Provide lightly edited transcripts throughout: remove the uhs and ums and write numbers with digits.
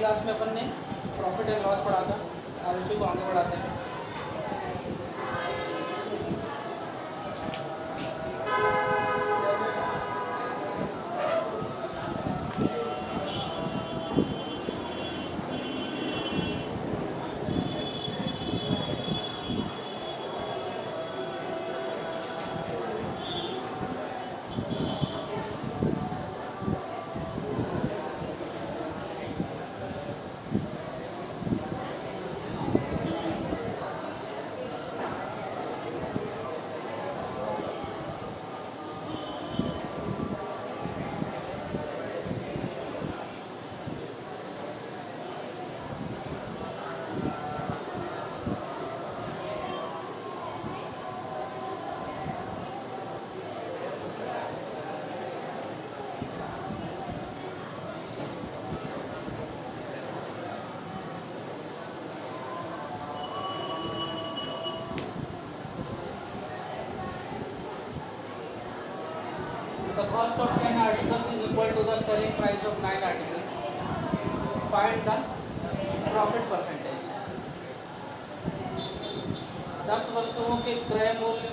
Class में अपन ने profit and loss पढ़ा था, और उसी को आगे बढ़ाते हैं। The cost of 10 articles is equal to the selling price of 9 articles. Find the profit percentage. 10 वस्तुओं के क्रय मूल्य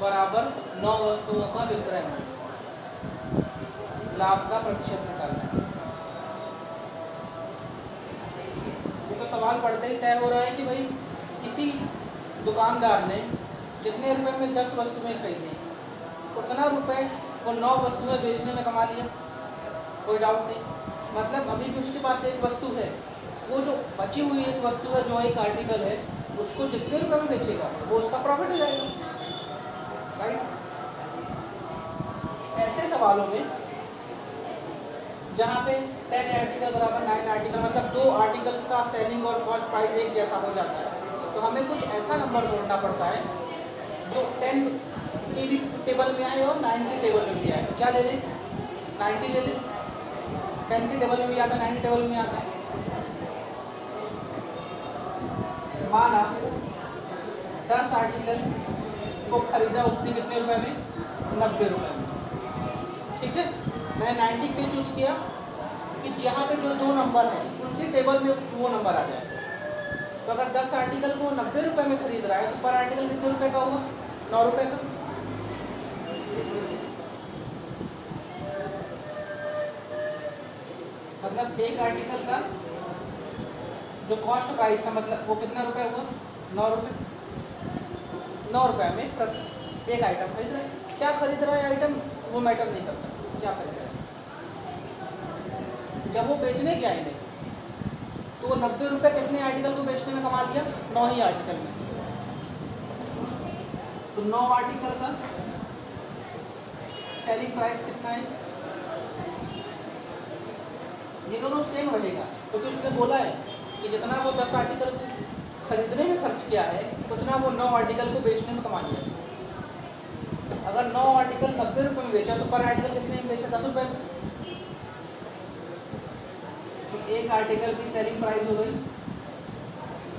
बराबर 9 वस्तुओं का विक्रय मूल्य, लाभ का प्रतिशत निकालना है। ये तो सवाल पढ़ते ही तय हो रहा है कि भाई किसी दुकानदार ने जितने रुपए में 10 वस्तुएं खरीदी, उतना रुपए वो 9 वस्तुएं बेचने में कमा लिया, कोई डाउट नहीं। मतलब अभी भी उसके पास एक वस्तु है, वो जो बची हुई एक वस्तु है, जो एक आर्टिकल है, उसको जितने रुपए में बेचेगा वो उसका प्रॉफिट हो जाएगा, राइट। ऐसे सवालों में जहाँ पे 10 आर्टिकल बराबर 9 आर्टिकल, मतलब 2 आर्टिकल्स का सेलिंग और कॉस्ट प्राइस एक जैसा हो जाता है, तो हमें कुछ ऐसा नंबर जोड़ना पड़ता है जो 10 के भी टेबल में आए और 9 के टेबल में भी आए। क्या ले लें? 90 ले लें। 10 के टेबल में भी आता है, 9 के टेबल में आता है। माना 10 आर्टिकल को खरीदा उसने कितने रुपए में? 90 रुपए में। ठीक है, मैंने 90 पे चूज किया कि जहाँ पे जो 2 नंबर हैं उनके टेबल में वो नंबर आ जाए। तो अगर 10 आर्टिकल को 90 रुपए में खरीद रहा है तो पर आर्टिकल कितने रुपए का हुआ? 9 रुपए का। मतलब एक आर्टिकल का जो कॉस्ट प्राइस का मतलब वो कितना रुपए हुआ? 9 रुपए। 9 रुपए में एक आइटम खरीद रहा है। क्या खरीद रहा है आइटम वो मैटर नहीं करता, क्या खरीद रहा है। जब वो बेचने गया ही नहीं तो वो 90 रुपए कितने आर्टिकल को बेचने में कमा लिया? 9 ही आर्टिकल में। तो 9 आर्टिकल का सेलिंग प्राइस कितना है? ये दोनों सेम रहेगा, क्योंकि उसने बोला है कि जितना वो 10 आर्टिकल खरीदने में खर्च किया है उतना वो 9 आर्टिकल को बेचने में कमा लिया। अगर 9 आर्टिकल 90 रुपए में बेचा तो पर आर्टिकल कितने में बेचा? 10 रुपए में। तो एक आर्टिकल की सेलिंग प्राइस हो गई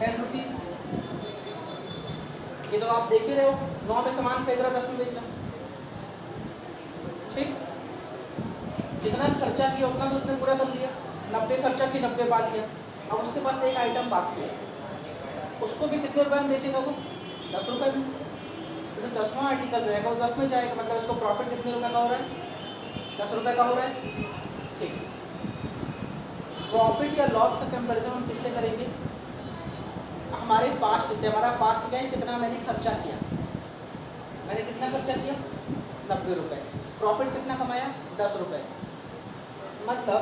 10 रुपीज। ये तो आप देख ही रहे हो, 9 में सामान खरीद रहा, 10 में बेच रहा। ठीक, जितना खर्चा किया उतना तो उसने पूरा कर लिया। 90 खर्चा की 90 पा लिया। अब उसके पास एक आइटम बाकी है, उसको भी कितने रुपए में बेचेगा वो? 10 रुपए में। तो 10वां आर्टिकल रहेगा वो 10 में जाएगा, मतलब उसको प्रॉफिट कितने रुपए का हो रहा है? 10 रुपए का हो रहा है। ठीक, प्रॉफिट या लॉस का कंपैरिजन हम किससे करेंगे? हमारे पास्ट से। हमारा पास्ट क्या है? कितना मैंने खर्चा किया। मैंने कितना खर्चा किया? 90 रुपए। प्रॉफिट कितना कमाया? 10 रुपए। मतलब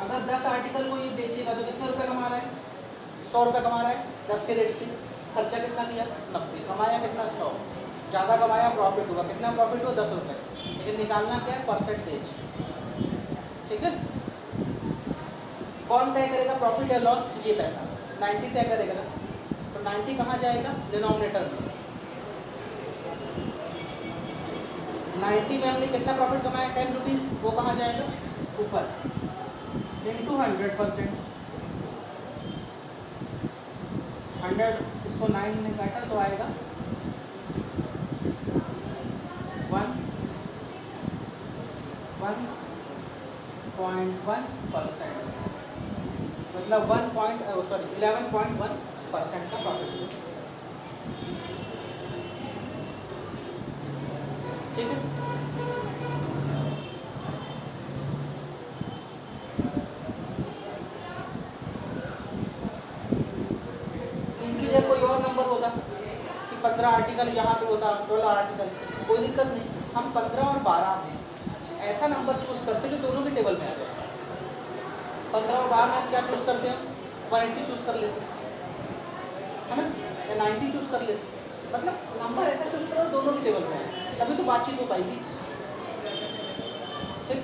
अगर 10 आर्टिकल को ये बेचेगा तो कितने रुपए कमा रहा है? 100 रुपए कमा रहा है 10 के रेट से। खर्चा कितना किया? 90। कमाया कितना? 100। ज़्यादा कमाया, प्रॉफिट हुआ। कितना प्रॉफिट हुआ? 10 रुपए। लेकिन निकालना क्या है? परसेंटेज। ठीक है, कौन तय करेगा प्रॉफिट या लॉस? ये पैसा 90 तय करेगा। तो 90 कहाँ जाएगा? डिनोमिनेटर में। 90 में हमने कितना प्रॉफिट कमाया? 10 रुपीज़। वो कहाँ जाएगा? ऊपर। इंटू 100%। 100 इसको 9 ने काटा तो आएगा 1.5 11.1%, मतलब 11.1% का प्रॉफिट। ठीक है, इनकी जगह कोई और नंबर होता कि 15 आर्टिकल यहाँ पे होता, 16 आर्टिकल, कोई दिक्कत नहीं। हम 15 और 12 में ऐसा नंबर चूज करते जो दोनों के टेबल में आ जाए। 15 और 12 में क्या चूज करते हैं हम? 180 चूज कर लेते है ना, या 90 चूज कर लेते। मतलब नंबर ऐसा चूज करो दोनों के टेबल में आए, तभी तो बातचीत हो पाएगी। ठीक,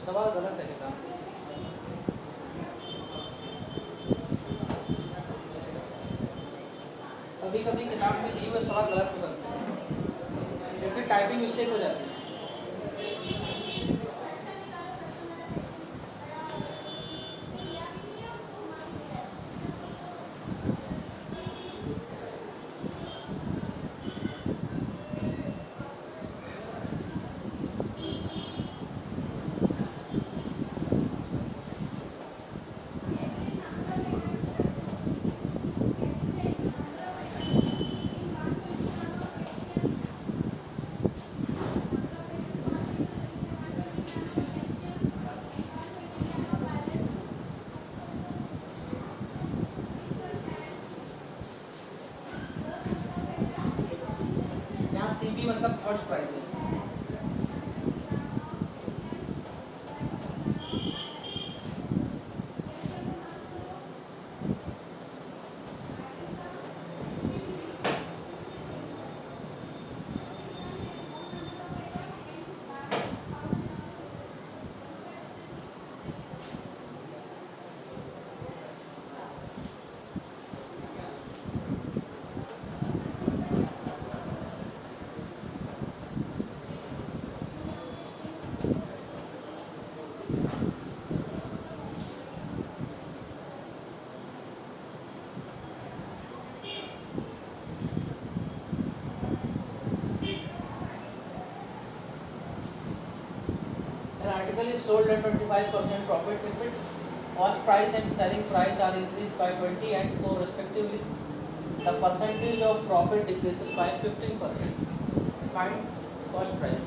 सवाल गलत है किताब। कभी कभी किताब में दिए हुए सवाल गलत हो सकते हैं, क्योंकि टाइपिंग मिस्टेक हो जाती है। यहाँ CB मतलब फर्स्ट प्राइज है। An article is sold at 25% profit if its cost price and selling price are increased by 20 and 4 respectively. The percentage of profit decreases by 15%. Find cost price.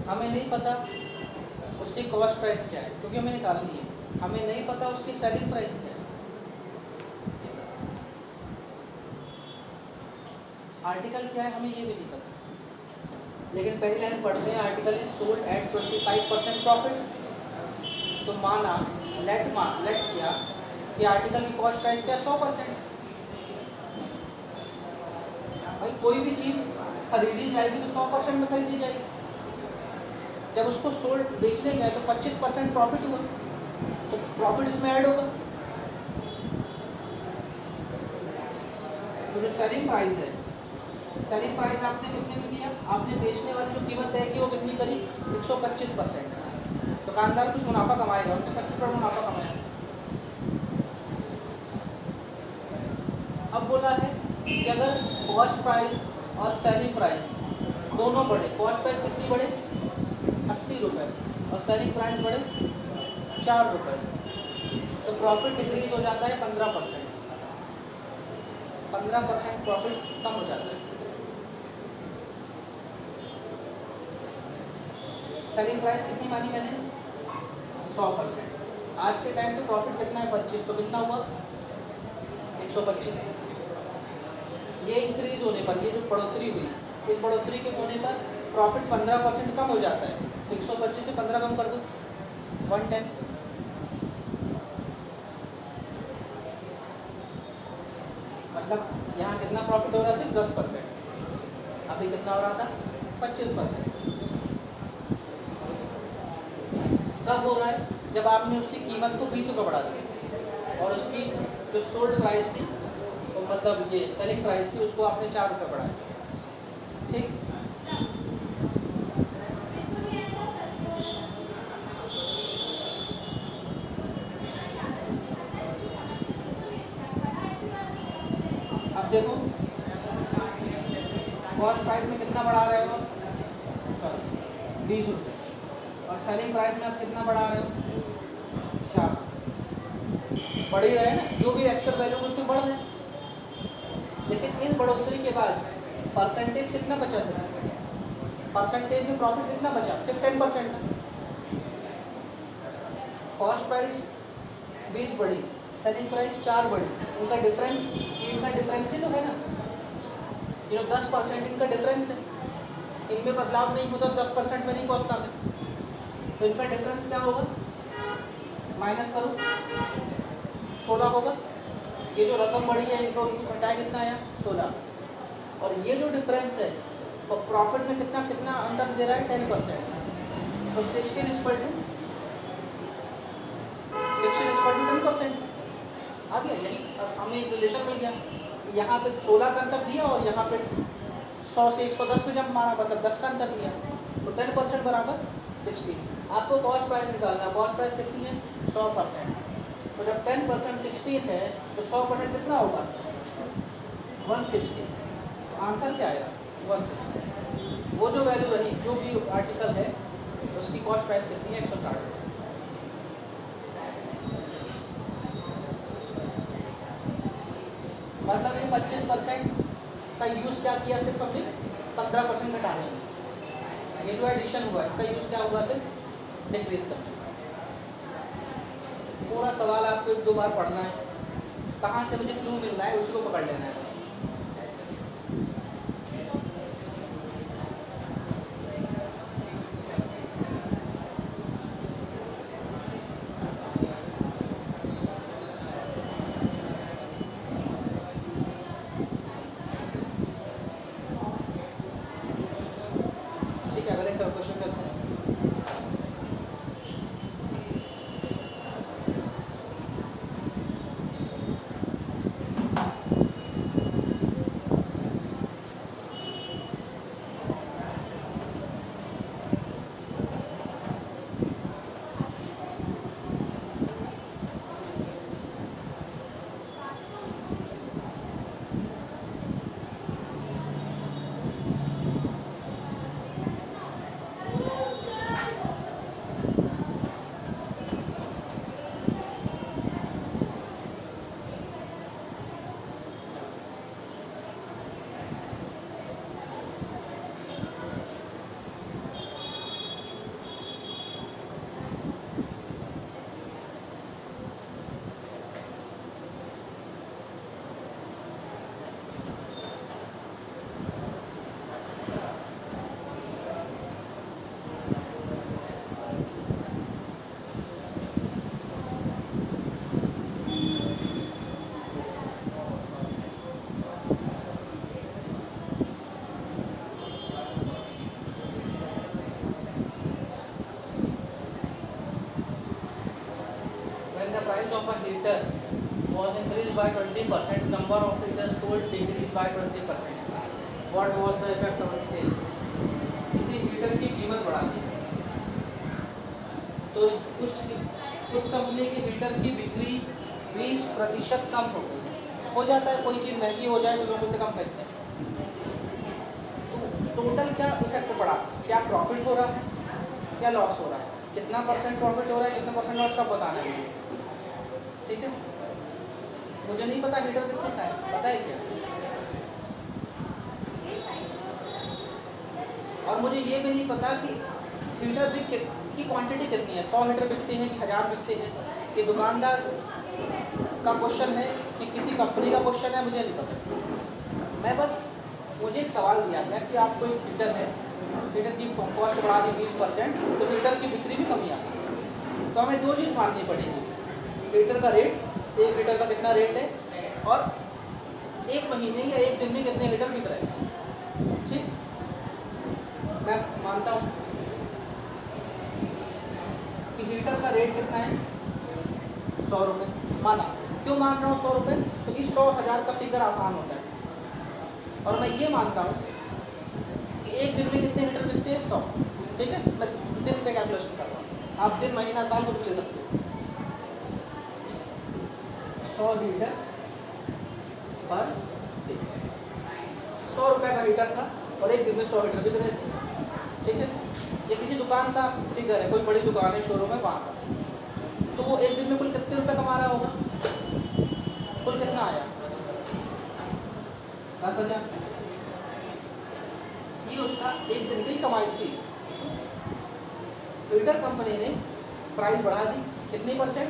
हमें नहीं पता उसकी कॉस्ट प्राइस क्या है, क्योंकि हमें निकालनी है। हमें नहीं पता उसकी सेलिंग प्राइस क्या है। आर्टिकल क्या है हमें ये भी नहीं पता, लेकिन पहली लाइन पढ़ते हैं, article is sold at 25% profit. तो माना लेट किया कि आर्टिकल की कॉस्ट प्राइस क्या है 100%। भाई कोई भी चीज़ खरीदी जाएगी तो 100% में खरीदी जाएगी। जब उसको सोल्ड बेचने गए तो 25% प्रॉफिट हुआ, तो प्रॉफिट इसमें ऐड होगा। तो जो सेलिंग प्राइस है, सेलिंग प्राइस आपने कितने में दिया, आपने बेचने वाली जो कीमत तय की वो कितनी करी 125%। दुकानदार कुछ मुनाफा कमाएगा, उसने 25% मुनाफा कमाया। अब बोला है कि अगर कॉस्ट प्राइस और सेलिंग प्राइस दोनों बढ़े, कॉस्ट प्राइस कितनी बढ़े 80 रुपये और सेलिंग प्राइस बढ़े 4 रुपये, तो प्रॉफिट डिक्रीज हो जाता है 15%। 15% प्रॉफिट कम हो जाता है। सेलिंग प्राइस कितनी मानी मैंने 100%। आज के टाइम पे प्रॉफिट कितना है 25, तो कितना हुआ 125। ये इंक्रीज होने पर, ये जो बढ़ोतरी हुई, इस बढ़ोतरी के होने पर प्रॉफिट 15% कम हो जाता है। 125 से 15 कम कर दो 110। मतलब यहाँ कितना प्रॉफिट हो रहा है सिर्फ 10%, अभी कितना हो रहा था 25%। कब हो रहा है, जब आपने उसकी कीमत को 20 रुपये बढ़ा दिया और उसकी जो सोल्ड प्राइस थी, तो मतलब ये सेलिंग प्राइस थी, उसको आपने 4 रुपये बढ़ाया। ठीक, अब देखो कॉस्ट प्राइस में कितना बढ़ा रहे हो 20 रुपये, और सेलिंग प्राइस में आप कितना बढ़ा रहे हो 4। बढ़ ही रहे ना, जो भी एक्चुअल वैल्यू उसमें बढ़ रहे। लेकिन इस बढ़ोतरी के बाद परसेंटेज कितना बचा सिर्फ, परसेंटेज में प्रॉफिट कितना बचा सिर्फ 10%। कॉस्ट प्राइस 20 बढ़ी, सेलिंग प्राइस 4 बढ़ी, इनका डिफरेंस ही तो है ना, ये जो 10% इनका डिफरेंस है, इनमें बदलाव नहीं होता 10% में नहीं पहुँचता मैं, तो इनका डिफरेंस क्या होगा, माइनस करो 16 होगा। ये जो रकम बढ़ी है इनको घटाया कितना आया 16, और ये जो डिफरेंस है वो प्रॉफिट में कितना कितना अंतर दे रहा है 10%। तो 16 इक्वल टू 10%। आ गया, यही हमें एक रिलेशन मिल गया। यहाँ पे 16 का अंतर दिया और यहाँ पे 100 से 110 में जब मारा, मतलब 10 का अंतर दिया, तो 10% बराबर 16। आपको कॉस्ट प्राइस निकालना, कॉस्ट प्राइस कितनी है 100%, तो जब 10% 16 है तो 100% कितना होगा 160। आंसर क्या आएगा 160। वो जो वैल्यू रही, जो भी आर्टिकल है उसकी कॉस्ट प्राइस कितनी है 160। मतलब ये 25% का यूज़ क्या किया, सिर्फ हमने 15% घटाने में। ये जो एडिशन हुआ इसका यूज़ क्या हुआ सिर्फ डिक्रीज करने। पूरा सवाल आपको 1-2 बार पढ़ना है, कहाँ से मुझे क्लू मिल रहा है उसी को पकड़ लेना है बस। ठीक है, अगले क्वेश्चन करते हैं। a heater was increased by 20%, number of heaters sold decreased by 20%. What was the effect on sales? किसी हीटर की कीमत बढ़ा दी तो उस कंपनी के हीटर की बिक्री 20% कम हो गई। हो जाता है, कोई चीज़ महंगी हो जाए तो लोग उसे कम खरीदते हैं। तो टोटल क्या इफेक्ट पड़ा, क्या प्रॉफिट हो रहा है, क्या लॉस हो रहा है, कितना परसेंट प्रॉफिट हो रहा है, कितना परसेंट लॉस, सब बताना है। ठीक है, मुझे नहीं पता हीटर कितने का है, पता है क्या? और मुझे ये भी नहीं पता कि हीटर की क्वांटिटी कितनी है, 100 हीटर बिकते हैं कि 1000 बिकते हैं। कि दुकानदार का क्वेश्चन है कि किसी कंपनी का क्वेश्चन है, मुझे नहीं पता। मैं बस, मुझे एक सवाल दिया गया कि आपको एक हीटर है, हीटर की कॉस्ट बढ़ा दी 20%, तो हीटर की बिक्री भी कमी आ गई। तो हमें दो चीज़ माननी पड़ेगी, हीटर का रेट, एक हीटर का कितना रेट है, और एक महीने या एक दिन में कितने हीटर बिक रहे हैं। ठीक, मैं मानता हूँ कि हीटर का रेट कितना है, 100 रुपये माना। क्यों मान रहा हूँ 100 रुपये? क्योंकि 100,000 का फिगर आसान होता है। और मैं ये मानता हूँ कि एक दिन में कितने हीटर बिकते हैं, 100। ठीक है, मैं दिन पे कैलकुलेशन कर रहा हूँ, आप दिन महीना साल कुछ ले सकते हो। 100 हीटर पर दिन, 100 रुपये का हीटर था और एक दिन में 100 हीटर बिक रहे थे। ठीक है, ये किसी दुकान का फिगर है, कोई बड़ी दुकान है, शोरूम है, वहाँ का। तो वो एक दिन में कुल कितने रुपए कमा रहा होगा, कुल कितना आया, 10,000। ये उसका एक दिन की कमाई थी। हीटर कंपनी ने प्राइस बढ़ा दी, कितनी परसेंट,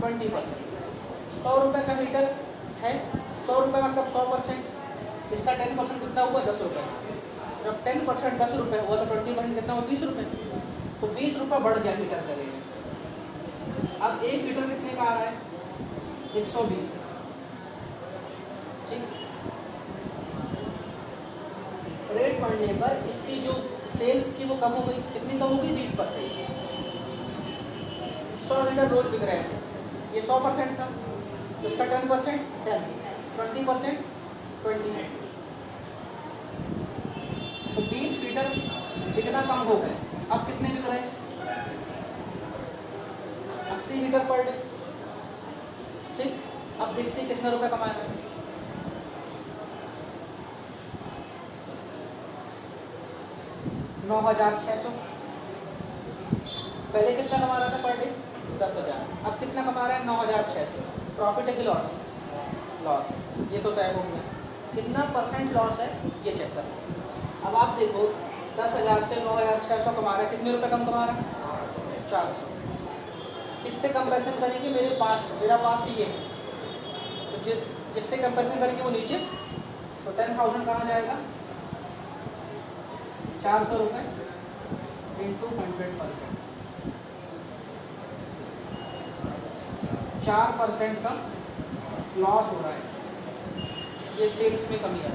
20%। 100 रुपये का हीटर है, 100 रुपये मतलब 100%, इसका 10% कितना हुआ, 10 रुपये। जब 10% 10 रुपये हुआ तो 20% कितना हुआ, 20 रुपये। तो 20 रुपये बढ़ गया हीटर का रेट। अब एक हीटर कितने का आ रहा है, 120। ठीक, रेट बढ़ने पर इसकी जो सेल्स थी वो कम हो गई, कितनी कम होगी, 20%। 100 लीटर रोज बिक रहे थे, ये 100% था, तो इसका 10%, 10, 20%, 20। तो 20 लीटर कितना कम हो गए, अब कितने बिक रहे हैं, 80 लीटर पर डे। ठीक, अब देखते हैं कितने रुपए कमाएगा। 9,600। पहले कितना कमा रहा था पर डे, 10,000। अब कितना कमा रहा है, 9,600। प्रॉफिट है कि लॉस, लॉस। ये तो तय हो गया, कितना परसेंट लॉस है ये चेक करो। अब आप देखो 10,000 से 9,600 कमा रहा है, कितने रुपए कम कमा रहा है, 400। किस पे कंपैरिजन करेंगे, मेरा पास्ट ये है, तो जिससे कंपैरिजन करेंगे वो नीचे। तो 10,000 कहाँ जाएगा, 400 रुपये इंटू 100%, 4% का लॉस हो रहा है। ये सेल्स में कमी है,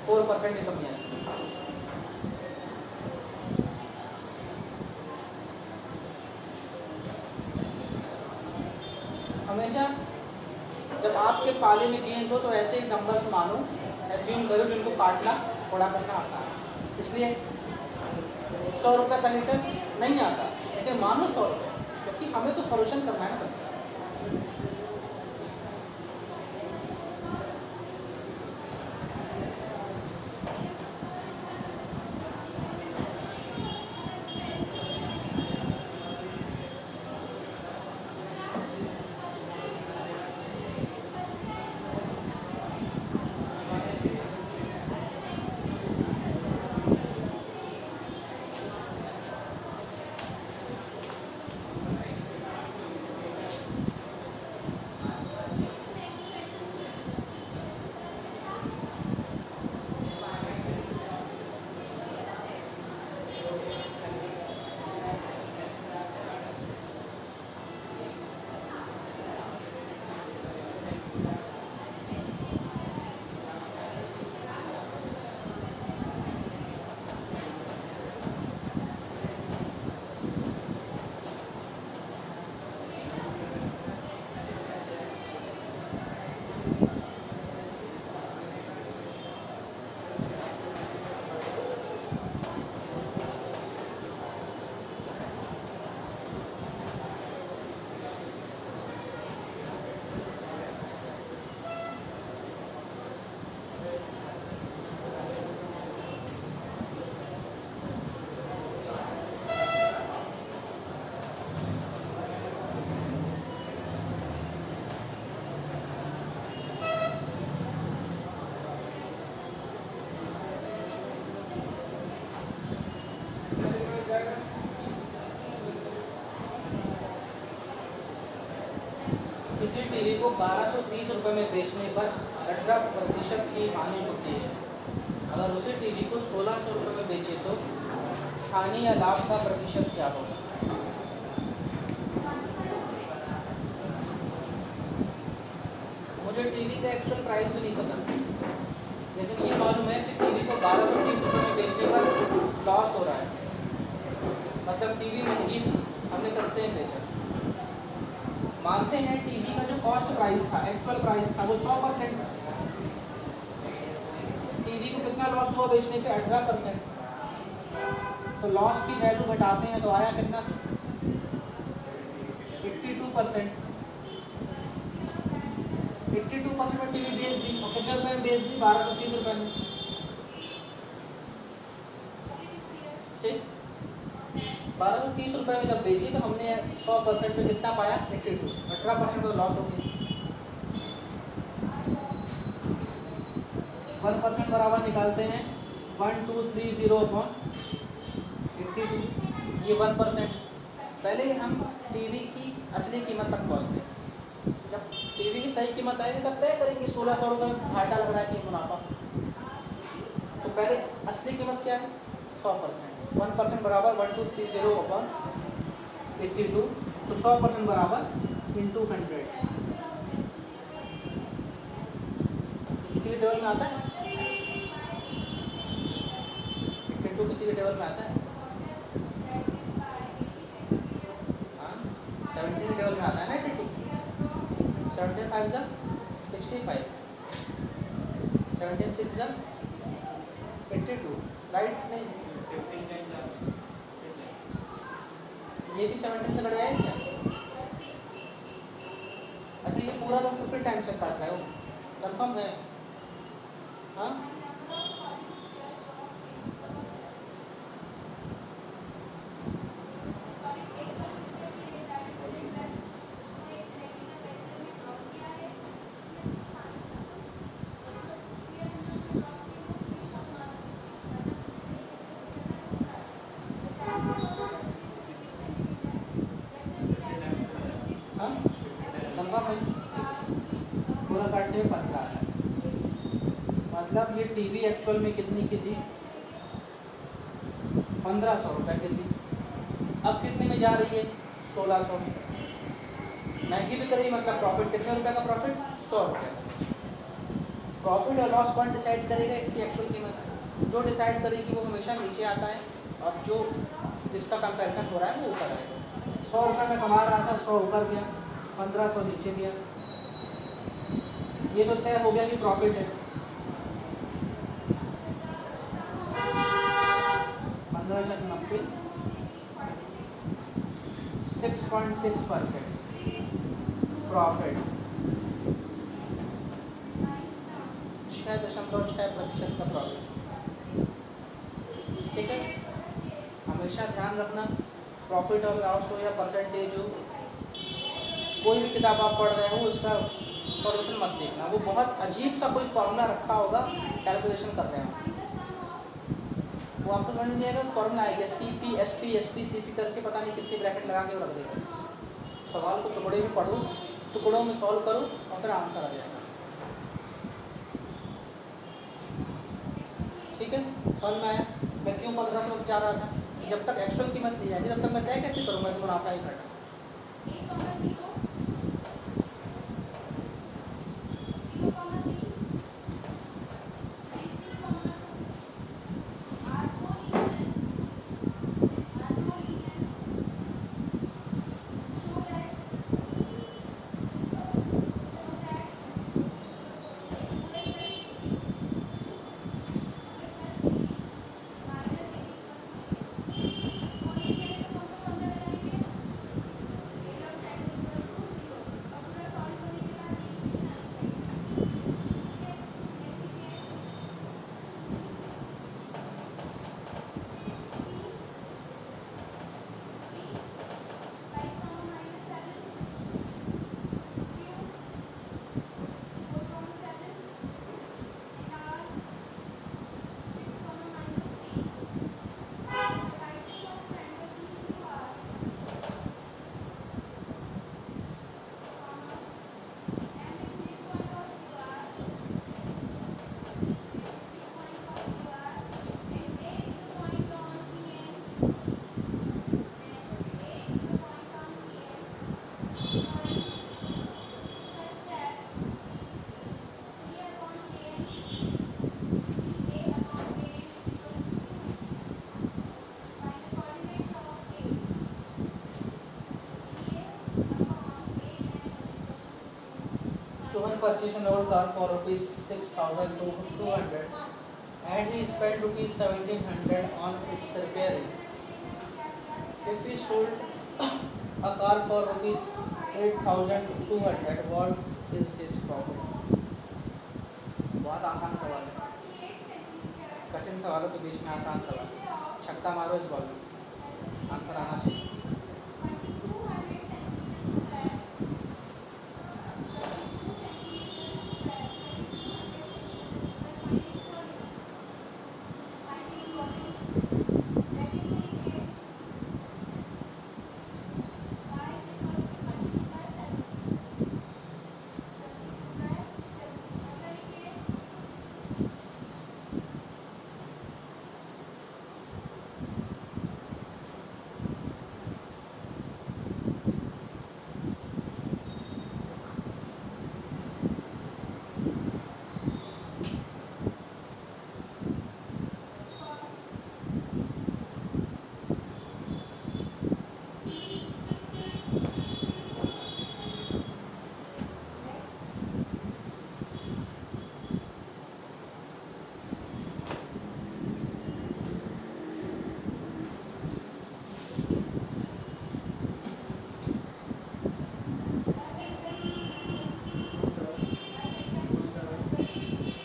4% की कमी है। हमेशा जब आपके पाले में गेंद हो तो ऐसे ही नंबर्स मानो, एज्यूम करो जिनको काटना थोड़ा करना आसान है। इसलिए 100 रुपये का हीटर नहीं आता, लेकिन मानो 100 रुपये, क्योंकि हमें तो सॉल्यूशन करना है ना। टीवी को 1230 रुपये में बेचने पर 18% की हानि होती है। अगर उसी टीवी को 1600 रुपये में बेचे तो हानि या लाभ का प्रतिशत क्या होगा? मुझे टीवी का एक्चुअल प्राइस भी नहीं पता, लेकिन ये मालूम है कि टीवी को 1230 रुपये में बेचने पर लॉस हो रहा है, मतलब टीवी महंगी थी, हमने सस्ते में बेचा। मानते हैं टीवी का जो कॉस्ट प्राइस था, एक्चुअल प्राइस था, वो 100%। टीवी को कितना लॉस हुआ बेचने पे? 18%। तो लॉस की वैल्यू घटाते हैं तो आया कितना? 82%। 82% में टीवी बेच दी, और कितने रुपए में बेच दी? 1230 रुपये में। ठीक, 1230 रुपये में जब बेची तो हमने 100% पे कितना पाया? 82। 18% तो लॉस हो गया। 1% बराबर निकालते हैं 1230/82, ये 1%। पहले हम टीवी की असली कीमत तक पहुँचते हैं। जब टीवी की सही कीमत आएगी तब तय करेंगे 1600 रुपये घाटा लग रहा है कि मुनाफा। तो पहले असली कीमत क्या है? 100%। 1% बराबर 1230/82, तो 100% बराबर × 100। किसी भी टेबल में आता है? 82 किसी भी टेबल में आता है? 17 टेबल में आता है ना 82। 17 5 × 65, 17 6 × 82, राइट? नहीं, ये भी 17 से बढ़ जाएगा क्या? अच्छा, ये पूरा तो 50 टाइम से काट रहा है, वो कंफर्म है? हाँ, कंफर्म है? पूरा काटने में 15 है, मतलब ये टीवी एक्चुअल में कितनी की थी? 1500 रुपये की थी। अब कितने में जा रही है? 1600 में। महंगी भी करेगी, मतलब प्रॉफिट कितने रुपए का प्रॉफिट? 100 रुपये। प्रॉफिट और लॉस कौन डिसाइड करेगा? इसकी एक्चुअल कीमत जो डिसाइड करेगी वो हमेशा नीचे आता है, और जो जिसका कंपैरिजन हो रहा है वो ऊपर आएगा। 100 रुपये में कमा रहा था, 100 ऊपर गया, 1500 नीचे गया। ये तो तय हो गया कि प्रॉफिट है। 1590, 6.6% प्रॉफिट, 6.6% का प्रॉफिट। ठीक है, हमेशा ध्यान रखना, प्रॉफिट और लॉस हो या परसेंटेज हो, कोई भी किताब आप पढ़ रहे हो उसका सॉल्यूशन मत देखना, वो बहुत अजीब सा कोई फॉर्मूला रखा होगा, कैलकुलेशन कर रहे हो, वो आपको समझ नहीं आएगा। फॉर्मूला आएगा CP SP SP CP करके पता नहीं कितनी ब्रैकेट लगा के वो रख देगा। सवाल को टुकड़े में पढ़ो, टुकड़ों में सॉल्व करो, और फिर आंसर आ जाएगा। ठीक है, समझ में आया? मैं क्यों 1500 जा रहा था? जब तक एक्चुअल कीमत नहीं जाएगी तब तक मैं तय कैसे करूँगा कि मुनाफा ही घटा? purchased an old car for rupees 6,200 and he spent rupees 1,700 on its repairing. If he sold a car for rupees 8,200, what is his profit? बहुत आसान सवाल है, कठिन सवालों के बीच में आसान सवाल। छक्का मारो इस बॉल में, आंसर आना चाहिए।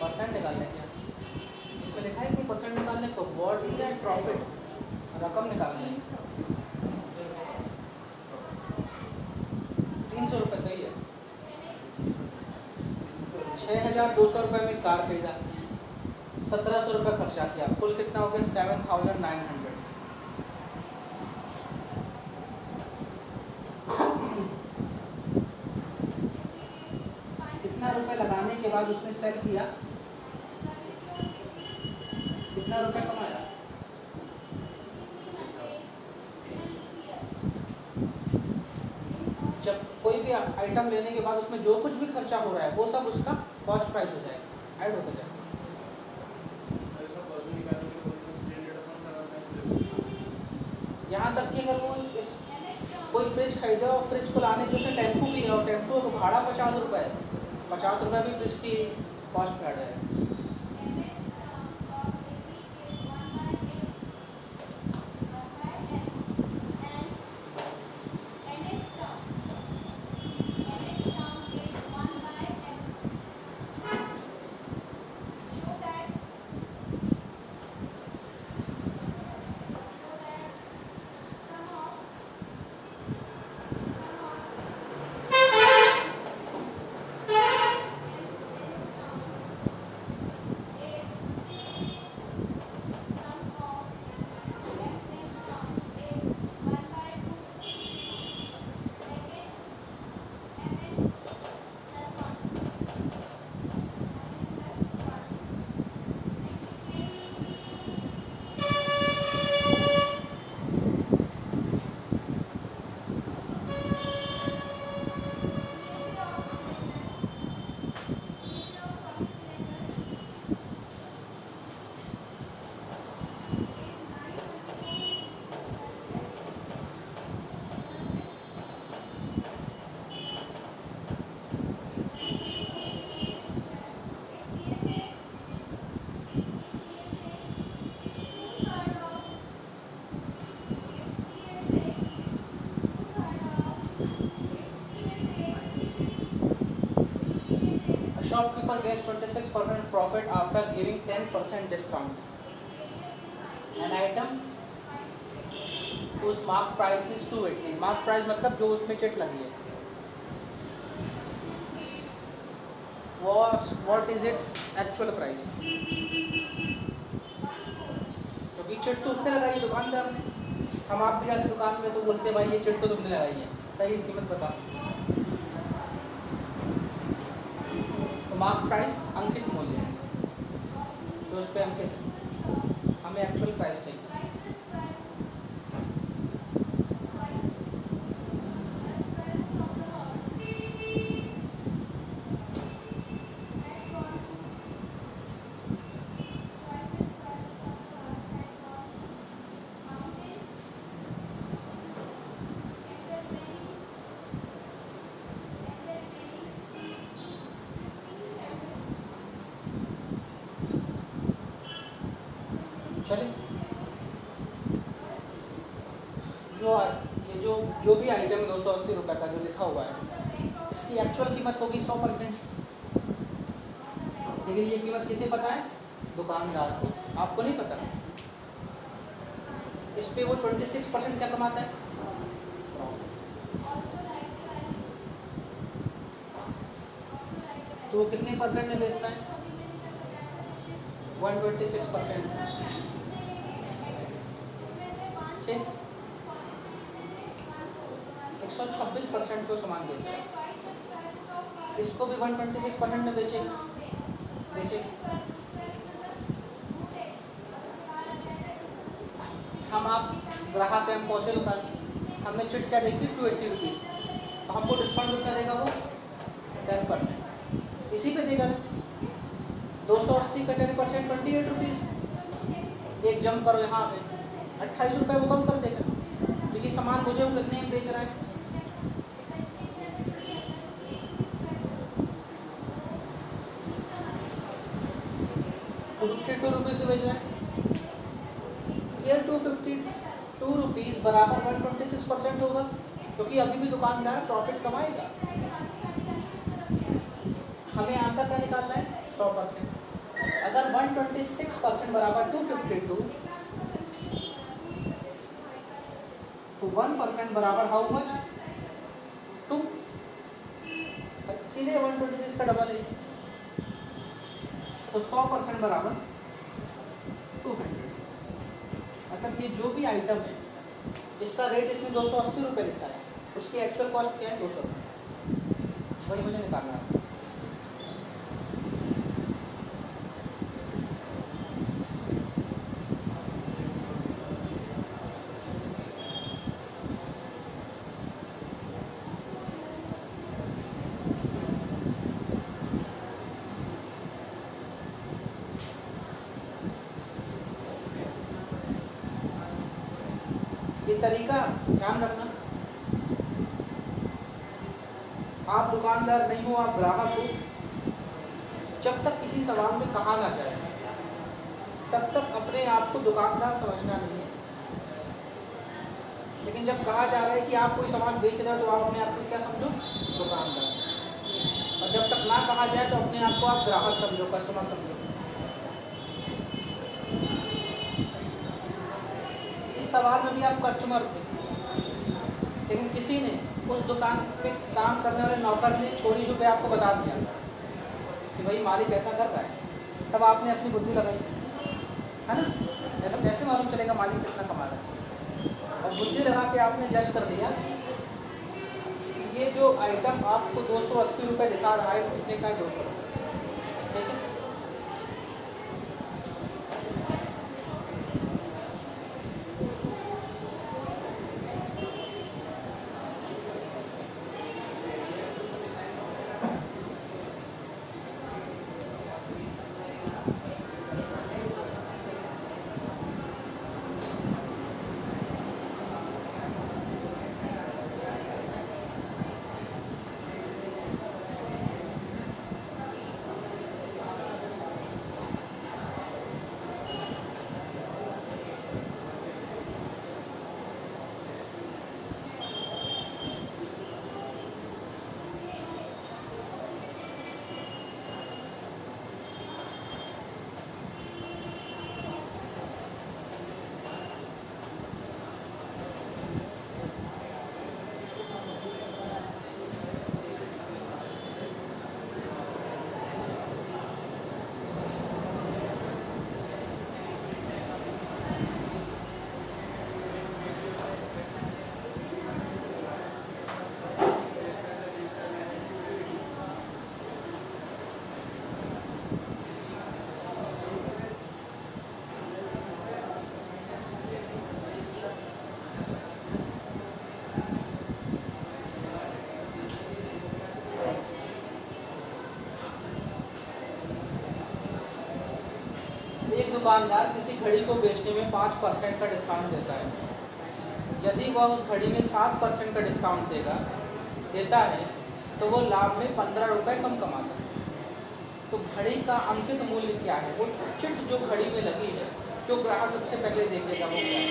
परसेंट निकालने क्या, इसमें लिखा है कि परसेंट निकालने को व्हाट इज हिज प्रॉफिट, रकम निकालनी है। 300 रुपये सही है। 6,200 रुपये में कार खरीदा, 1,700 रुपये खर्चा किया, कुल कितना हो गया 7,900। कितना रुपए लगाने के बाद उसने सेल किया, कितना रुपए कमाया? जब कोई भी आइटम लेने के बाद उसमें जो कुछ भी खर्चा हो रहा है वो सब उसका कॉस्ट प्राइस हो जाएगा, ऐड होता जाएगा। यहाँ तक कि अगर वो कोई फ्रिज खरीदे और फ्रिज को लाने के उसने टेम्पू लिया और टेम्पू का भाड़ा 50 रुपये है, 50 रुपये भी फ्रिज की कॉस्ट में ऐड है। Shopkeeper gets 26% profit after giving 10% discount. An item whose mark price is 280. Mark price मतलब जो उसमें चिट लगी है। What is its actual price? क्योंकि चिट तो उसने लगाई है दुकानदार ने। हम आप भी जाते दुकान में तो बोलते भाई ये चिट तो तुमने लगाई है, सही कीमत बता। मार्क प्राइस अंकित मूल्य है, तो उस पर अंकित है, हमें एक्चुअल प्राइस चाहिए। जो भी आइटम 280 रुपये का जो लिखा हुआ है, इसकी एक्चुअल कीमत होगी 100%। लेकिन ये कीमत किसे पता है? दुकानदार को। आपको नहीं पता। इस पे वो 26% क्या कमाता है? तो वो कितने परसेंट में बेचता है? 126%। ठीक, 126% पे सामान बेच रहा है, इसको भी 126% में बेचेगा। हम आप ग्राहक हैं, हम पहुँचे दुकान, हमने चिट क्या देखी 280 रुपीज़, हमको डिस्काउंट कितना देगा वो? 10%। इसी पे देगा 280 का 10% 28 रुपीज़। एक जम करो यहाँ पे 28 रुपये वो कम कर देगा, क्योंकि सामान मुझे वो कितने में बेच रहा है? 252 रुपीज़ बेच रहा है। ये 252 रुपीज़ बराबर 126% होगा, क्योंकि अभी भी दुकानदार प्रॉफिट कमाएगा। हमें आंसर क्या निकालना है? 100%। अगर 126% बराबर 252, तो 1% बराबर हाउ मच? 2। सीधे 126 का डबल है, तो 100% बराबर 200। मतलब ये जो भी आइटम है जिसका रेट इसमें 280 रुपये लिखा है, उसकी एक्चुअल कॉस्ट क्या है? 200 रुपये। वही मुझे निकालना है। ये तरीका ध्यान रखना। आप दुकानदार नहीं हो, आप ग्राहक हो। जब तक किसी सवाल में कहा ना जाए, तब तक अपने आप को दुकानदार समझना नहीं है। लेकिन जब कहा जा रहा है कि आप कोई सामान बेच रहे हो, तो आप अपने आप को क्या समझो? दुकानदार। और जब तक ना कहा जाए, तो अपने आप को आप ग्राहक समझो, कस्टमर समझो। इस सवाल में भी आप कस्टमर थे, लेकिन किसी ने उस दुकान पे काम करने वाले नौकर ने छोटी छुपे आपको बता दिया कि भाई मालिक ऐसा कर रहा है, तब आपने अपनी बुद्धि लगाई, है ना? या तो कैसे मालूम चलेगा मालिक कितना कमा रहा है? और बुद्धि लगा के आपने जज कर लिया ये जो आइटम आपको 280 रुपये दिखा रहा है, कितने का है? 200 रुपये। ठीक है। दुकानदार किसी घड़ी को बेचने में 5% का डिस्काउंट देता है। यदि वह उस घड़ी में 7% का डिस्काउंट देता है, तो वो लाभ में 15 रुपये कम कमाता है। तो घड़ी का अंकित मूल्य क्या है? वो चिट जो घड़ी में लगी है, जो ग्राहक सबसे पहले देखेगा वो क्या है?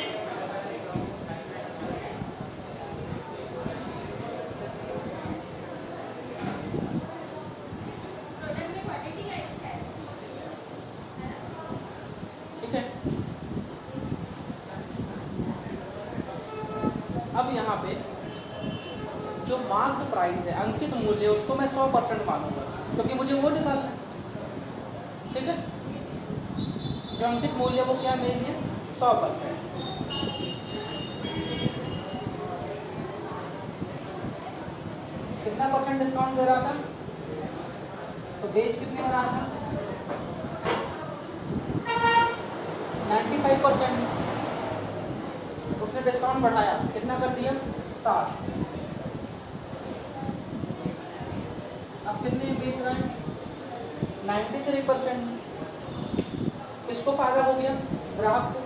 अब यहाँ पे जो मार्क्ड प्राइस है, अंकित मूल्य, उसको मैं 100% मानूंगा क्योंकि मुझे वो निकालना है। ठीक है, जो अंकित मूल्य वो क्या मेरे लिए 100%। कितना परसेंट डिस्काउंट दे रहा था, तो बेच कितने में रहा था 95%। उसने डिस्काउंट बढ़ाया, कितना कर दिया 7। अब कितने बेच रहे हैं 93%। किसको फायदा हो गया, ग्राहक को।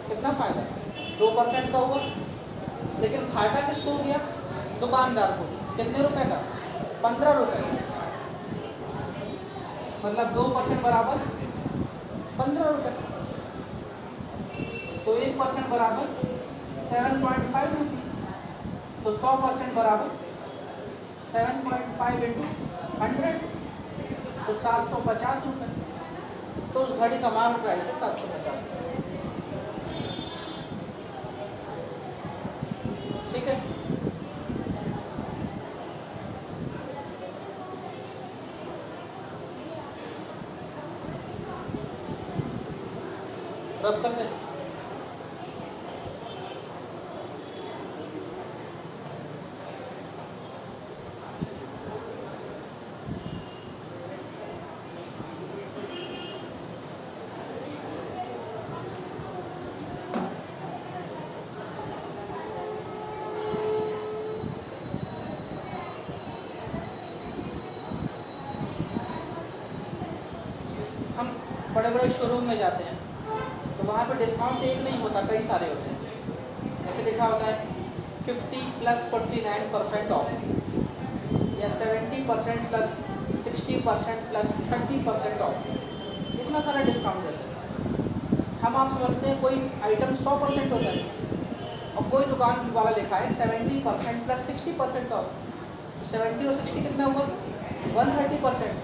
कितना फायदा 2% का हुआ, लेकिन घाटा किसको हो गया, दुकानदार को। कितने रुपए का 15 रुपए। मतलब 2% बराबर 15 रुपए, तो 1% बराबर 7.5 रुपीज। तो 100% बराबर 7.5 इंटू 100, तो 750 रुपये। तो उस घड़ी का मार्क प्राइस है 750। ठीक है, रब कर दे। हम बड़े बड़े शोरूम में जाते हैं तो वहाँ पे डिस्काउंट एक नहीं होता, कई सारे होते हैं। जैसे लिखा होता है 50 + 49% ऑफ, या 70% + 60% + 30% ऑफ। इतना सारा डिस्काउंट देते हैं। हम आप समझते हैं कोई आइटम 100% होता है, और कोई दुकान वाला लिखा है 70% + 60% ऑफ। 70 और 60 कितना हुआ 130%।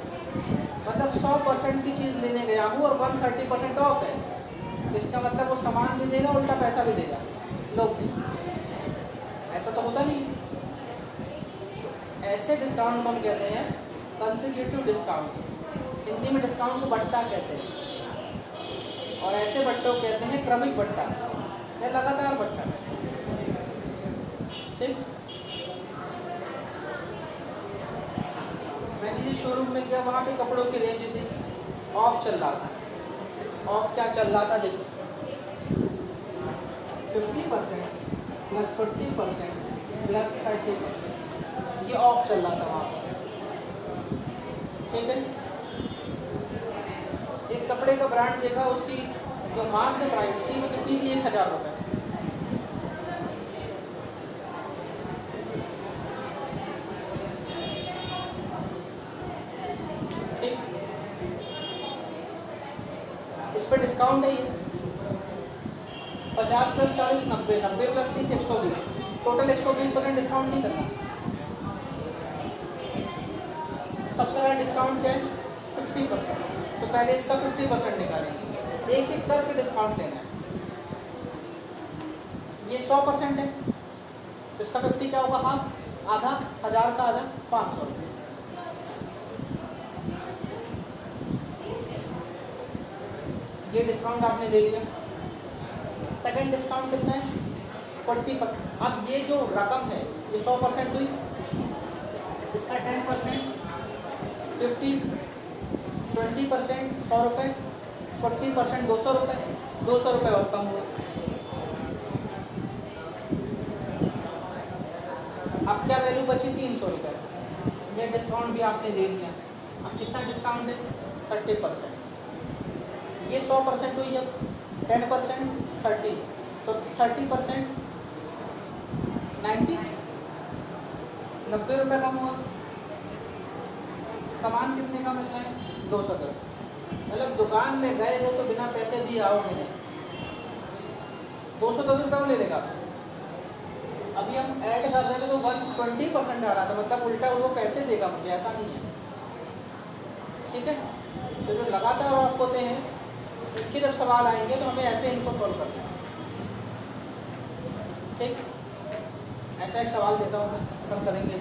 मतलब 100% की चीज़ लेने गया हूँ और 130% ऑफ है, इसका मतलब वो सामान भी देगा, उल्टा पैसा भी देगा। लोग भी ऐसा तो होता नहीं। ऐसे डिस्काउंट को हम कहते हैं कंसेक्यूटिव डिस्काउंट। हिंदी में डिस्काउंट को बट्टा कहते हैं, और ऐसे बट्टों को कहते हैं क्रमिक बट्टा या लगातार बट्टा। ठीक, मैंने ये शोरूम में गया, वहाँ पे कपड़ों की रेंज थी, ऑफ चल रहा था। ऑफ क्या चल रहा था देखो, 50% + 40% + 30%, ये ऑफ चल रहा था वहाँ पर। ठीक है, एक कपड़े का ब्रांड देखा, उसकी जो मार्केट प्राइस थी वो कितनी थी 1000 रुपये। ठीक, इस पर डिस्काउंट है ये 50 + 40 90, 90 + 30 120, टोटल 120% डिस्काउंट नहीं करना। सबसे बड़ा डिस्काउंट क्या है 50%, तो पहले इसका 50% निकालेंगे, एक एक करके डिस्काउंट लेना है। ये 100% है, तो इसका 50 क्या होगा, हाफ, आधा, 1000 का आधा 500 रुपये। ये डिस्काउंट आपने ले लिया। सेकंड डिस्काउंट कितना है 40%। अब ये जो रकम है ये 100% हुई, इसका 10% 50, 20% 100 रुपये, 40% 200 रुपये, 200 रुपये और कम हुआ। अब क्या वैल्यू बची 300 रुपये। ये डिस्काउंट भी आपने ले लिया। अब कितना डिस्काउंट है 30%। ये 100% हुई, जब 10% 30, तो 30% 90 रुपये कम हुआ। सामान कितने का मिल रहा है 210। मतलब दुकान में गए हो तो बिना पैसे दिए आओगे नहीं, 210 रुपये में ले लेगा आपसे। अभी हम ऐड कर रहे थे तो 120% आ रहा था, मतलब उल्टा वो पैसे देगा मुझे, ऐसा नहीं है। ठीक है, तो जो लगातार ऑफ होते हैं इनके जब सवाल आएंगे तो हमें ऐसे इनको सॉल्व करना है। ठीक, ऐसा एक सवाल देता हूँ मैं, अपन करेंगे,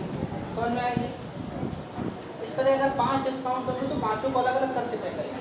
समझ में आएगी। इस तरह अगर 5 डिस्काउंट होंगे तो पाँचों को अलग अलग करके पे करेंगे।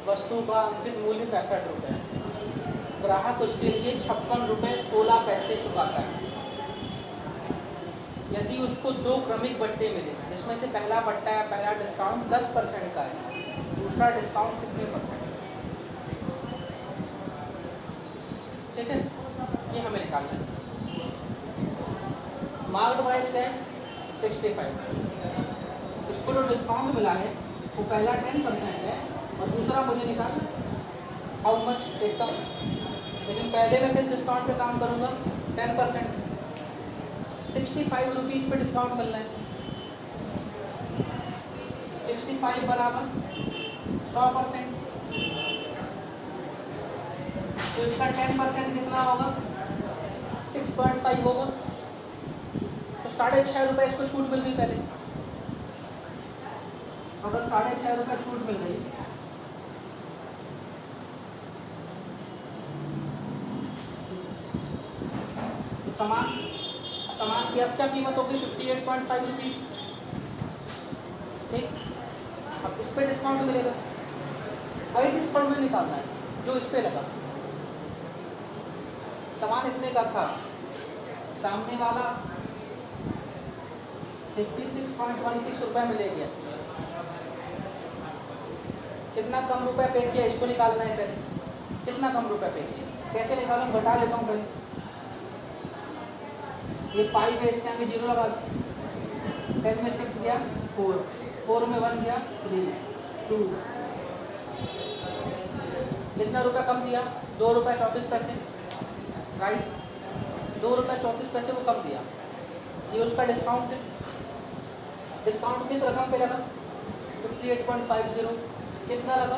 वस्तु का अंकित मूल्य 65 रुपये है। ग्राहक उसके लिए 56 रुपये 16 पैसे चुकाता है। यदि उसको 2 क्रमिक बट्टे मिले जिसमें से पहला बट्टा है, पहला डिस्काउंट 10% का है, दूसरा डिस्काउंट कितने %? ठीक है, ये हमें निकालना है। मार्क्ड वाइज है 65, इसको जो डिस्काउंट मिला है वो पहला 10% है और दूसरा मुझे निकालना हाउ मच देखता हूँ, लेकिन पहले मैं किस डिस्काउंट पे काम करूँगा? 10%, 65 रुपीज़ पे डिस्काउंट मिलना है। 65 बराबर 100%, तो इसका 10% कितना होगा? 6.5 होगा। तो 6.5 रुपये इसको छूट मिल गई पहले। अगर 6.5 रुपये छूट मिल गई तो सामान की अब क्या कीमत होगी? 58.5 रुपीज़। ठीक, अब इस पे डिस्काउंट मिलेगा, वही डिस्काउंट में निकालना है जो इस पे लगा। सामान इतने का था, सामने वाला 56.16 रुपये में ले गया, कितना कम रुपए पे किया इसको निकालना है पहले। कितना कम रुपए पे किया, कैसे निकालूं? घटा लेता हूँ पहले। ये 5 है, इसके आगे 0 लगा दो। 10 में 6 गया 4, 4 में 1 गया 3, 2। कितना रुपया कम दिया? 2 रुपये 34 पैसे, राइट। 2 रुपये 34 पैसे वो कम दिया। ये उसका डिस्काउंट है। डिस्काउंट किस रकम पे लगा? 58.50। कितना लगा?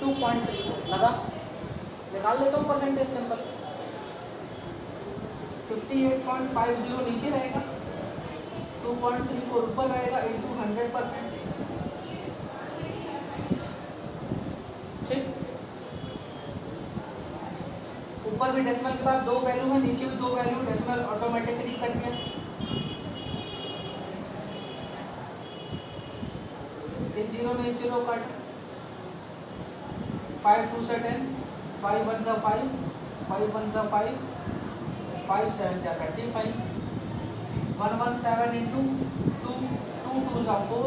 2.3 लगा। निकाल लेता हूँ परसेंटेज, सिंपल। 58.50 नीचे रहेगा, 2.34 ऊपर रहेगा, इंटू 100%। ठीक, ऊपर भी डेसिमल के बाद 2 वैल्यू है, नीचे भी 2 वैल्यू, डेसिमल ऑटोमेटिकली कट गया। इस 0 में इस 0 कट, 5 2 से 10, 5 1 से 5, 5 1 से 5, 5 7 जा 35, 117 इंटू 2, 2 2 जा 4।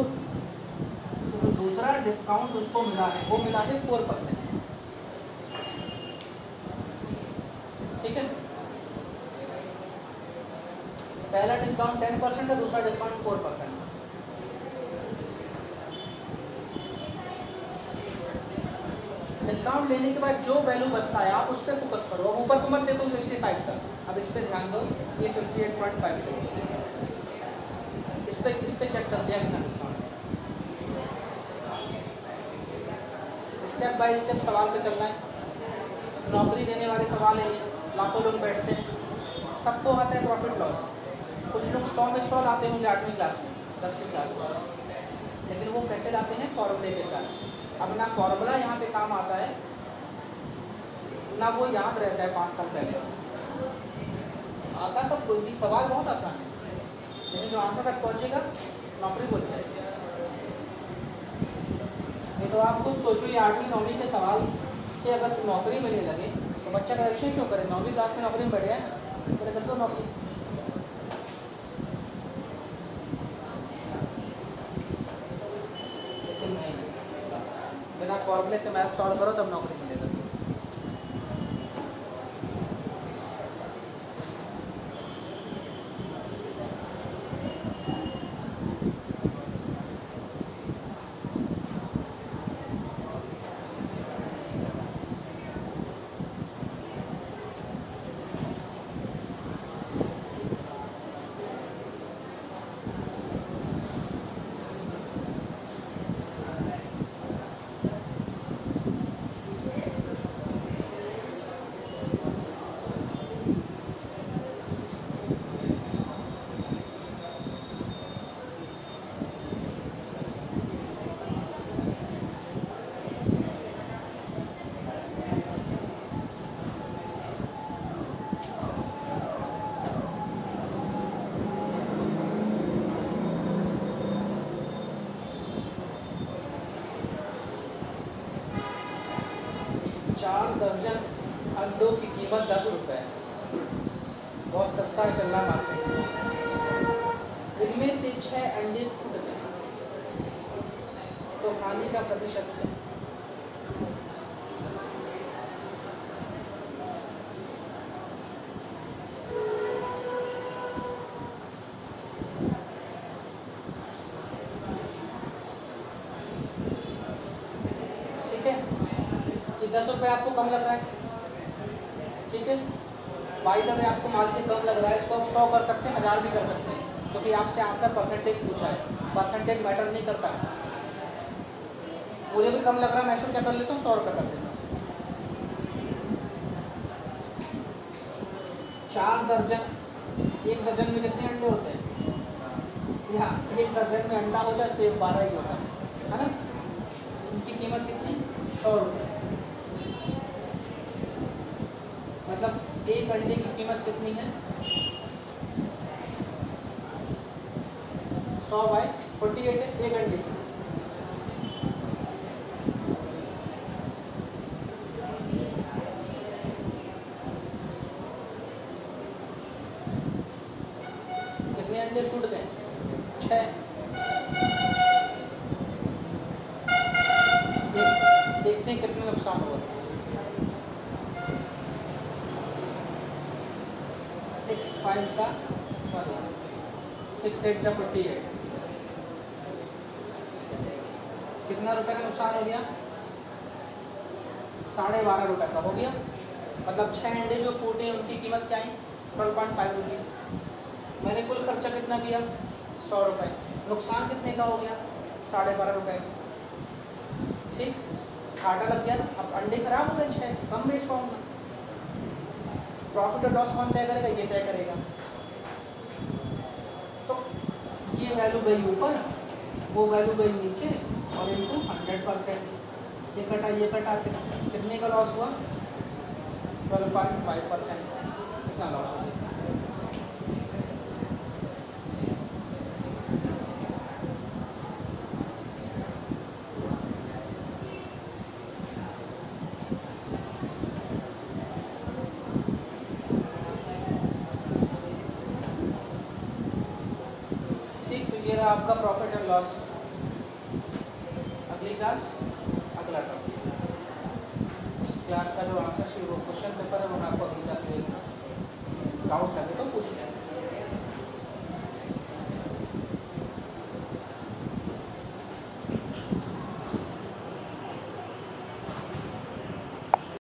तो जो दूसरा डिस्काउंट उसको मिला है वो मिला है 4%। ठीक है, पहला डिस्काउंट 10% है, दूसरा डिस्काउंट 4%। डिस्काउंट लेने के बाद जो वैल्यू बचता है आप उस पर फोकस करो। अब ऊपर को मत देखो 65 तक, अब इस पर ध्यान दो। ये 58.5, इस इस पे चेक कर दिया कितना डिस्काउंट। स्टेप बाय स्टेप सवाल पे चलना है। नौकरी देने वाले सवाल है ये, लाखों लोग बैठते हैं, सबको आता है प्रॉफिट लॉस। कुछ लोग 100 में 100 लाते होंगे 8वीं क्लास में, 10वीं क्लास में, लेकिन वो कैसे लाते हैं? फॉर्मूले के साथ। अब ना फॉर्मूला यहाँ पे काम आता है, ना वो याद रहता है 5 साल पहले आता सब कोई भी। सवाल बहुत आसान है, लेकिन जो आंसर तक पहुँचेगा नौकरी बोल जाएगी। नहीं तो आप खुद सोचो, ये 8वीं 9वीं के सवाल से अगर नौकरी मिलने लगे तो बच्चा करेक्शन क्यों करे? 9वीं क्लास में नौकरी में बढ़िया है ना, तो कर दो नौकरी। लेकिन नहीं, बिना फॉर्मूले से मैथ सॉल्व करो तब नौकरी मिलेगा। चार दर्जन अंडों की कीमत 10 रुपये है। बहुत सस्ता है, चल रहा मार्केट में। इनमें से 6 अंडे फूट गए तो हानि का प्रतिशत क्या? ठीक है, ये 10 रुपये आपको कम लग रहा है, ठीक है, बाई द वे आपको मार्जिन कम लग रहा है, इसको आप 100 कर सकते हैं, 1000 भी कर सकते हैं, क्योंकि आपसे आंसर परसेंटेज पूछा है। परसेंटेज मैटर नहीं करता। मुझे भी कम लग रहा है, मैं इसको क्या कर लेता हूँ, 100 रुपये कर देता हूँ। 4 दर्जन, 1 दर्जन में कितने अंडे होते हैं? यहाँ 1 दर्जन में अंडा होता है, सेब 12 ही होता है ना। उनकी कीमत कितनी? 100 रुपये। मतलब 1 अंडे की कीमत कितनी है? 100 बाई 48 है 1 अंडे की। कितने अंडे फूट गए? 6। देखते हैं कितने नुकसान हुआ। 6 8 जा 48, कितना रुपए का नुकसान हो गया? 12.5 रुपये का हो गया। मतलब 6 अंडे जो फूटे उनकी कीमत क्या है? 12.5 रुपीज़। मैंने कुल खर्चा कितना किया? 100 रुपये। नुकसान कितने का हो गया? 12.5 रुपये। ठीक, घाटा लग गया। अब अंडे खराब हो गए, 6 कम बेच पाऊंगा। प्रॉफिट और लॉस कौन तय करेगा? ये तय करेगा। तो ये वैल्यू गई ऊपर, वो वैल्यू गई नीचे, और इनटू 100%। ये कटा कितने का लॉस हुआ? 12.5%। कितना लॉस हो गया? आपका प्रॉफिट एंड लॉस। अगली क्लास अगला टॉपिक। इस क्लास का जो आंसर शीट वो क्वेश्चन पेपर है वो मैं आपको अगली क्लास में डाउट लगे तो पूछ लें।